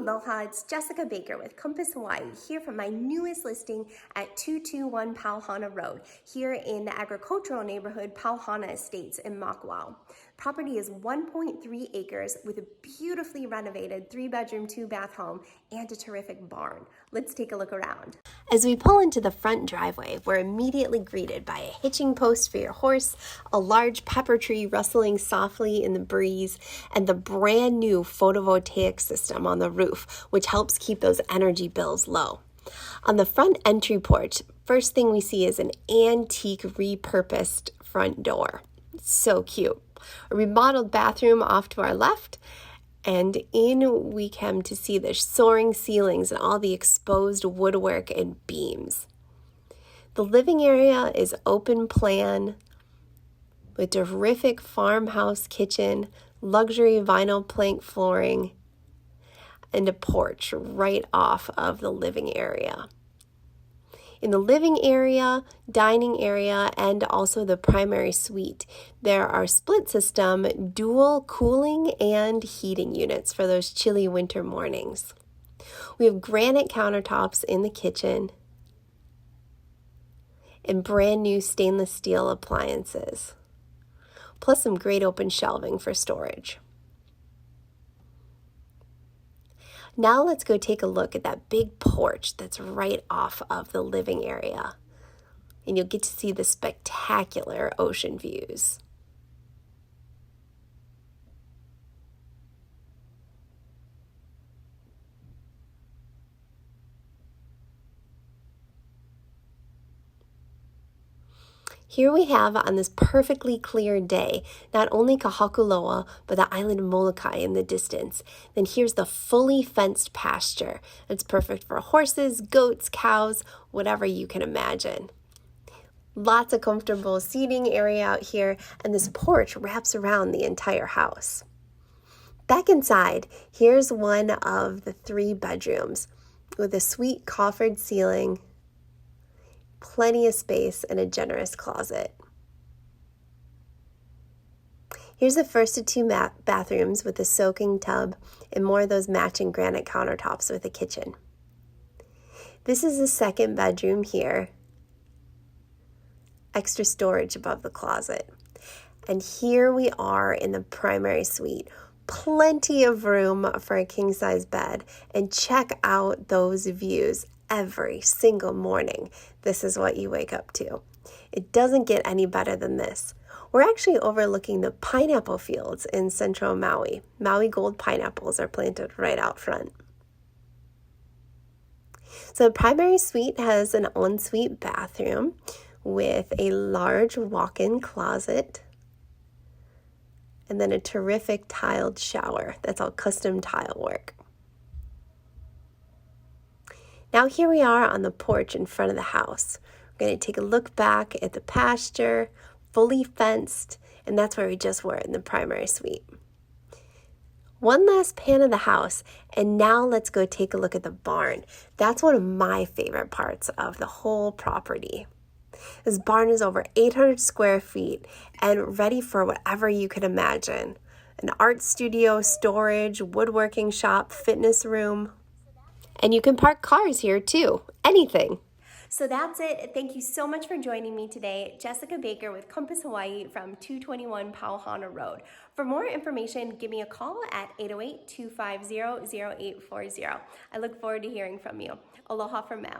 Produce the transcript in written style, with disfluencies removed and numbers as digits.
Aloha, it's Jessica Baker with Compass Hawaii, here from my newest listing at 221 Pauhana Road, here in the agricultural neighborhood Pauhana Estates in Makawao. Property is 1.3 acres with a beautifully renovated 3-bedroom, 2-bath home and a terrific barn. Let's take a look around. As we pull into the front driveway, we're immediately greeted by a hitching post for your horse, a large pepper tree rustling softly in the breeze, and the brand new photovoltaic system on the roof, which helps keep those energy bills low. On the front entry porch, first thing we see is an antique repurposed front door. So cute. A remodeled bathroom off to our left, and in we come to see the soaring ceilings and all the exposed woodwork and beams. The living area is open plan with terrific farmhouse kitchen, luxury vinyl plank flooring, and a porch right off of the living area. In the living area, dining area, and also the primary suite, there are split system dual cooling and heating units for those chilly winter mornings. We have granite countertops in the kitchen and brand new stainless steel appliances, plus some great open shelving for storage. Now let's go take a look at that big porch that's right off of the living area, and you'll get to see the spectacular ocean views. Here we have, on this perfectly clear day, not only Kahakuloa, but the island of Molokai in the distance. Then here's the fully fenced pasture. It's perfect for horses, goats, cows, whatever you can imagine. Lots of comfortable seating area out here, and this porch wraps around the entire house. Back inside, here's one of the 3 bedrooms with a sweet coffered ceiling, plenty of space, and a generous closet. Here's the first of 2 bathrooms with a soaking tub and more of those matching granite countertops with a kitchen. This is the 2nd bedroom here. Extra storage above the closet. And here we are in the primary suite. Plenty of room for a king-size bed, and check out those views every single morning. This is what you wake up to. It doesn't get any better than this. We're actually overlooking the pineapple fields in central Maui. Maui gold pineapples are planted right out front. So the primary suite has an ensuite bathroom with a large walk-in closet and then a terrific tiled shower. That's all custom tile work. Now here we are on the porch in front of the house. We're going to take a look back at the pasture, fully fenced, and that's where we just were in the primary suite. One last pan of the house, and now let's go take a look at the barn. That's one of my favorite parts of the whole property. This barn is over 800 square feet and ready for whatever you could imagine. An art studio, storage, woodworking shop, fitness room. And you can park cars here too, anything. So that's it. Thank you so much for joining me today. Jessica Baker with Compass Hawaii from 221 Pauhana Road. For more information, give me a call at 808-250-0840. I look forward to hearing from you. Aloha from Maui.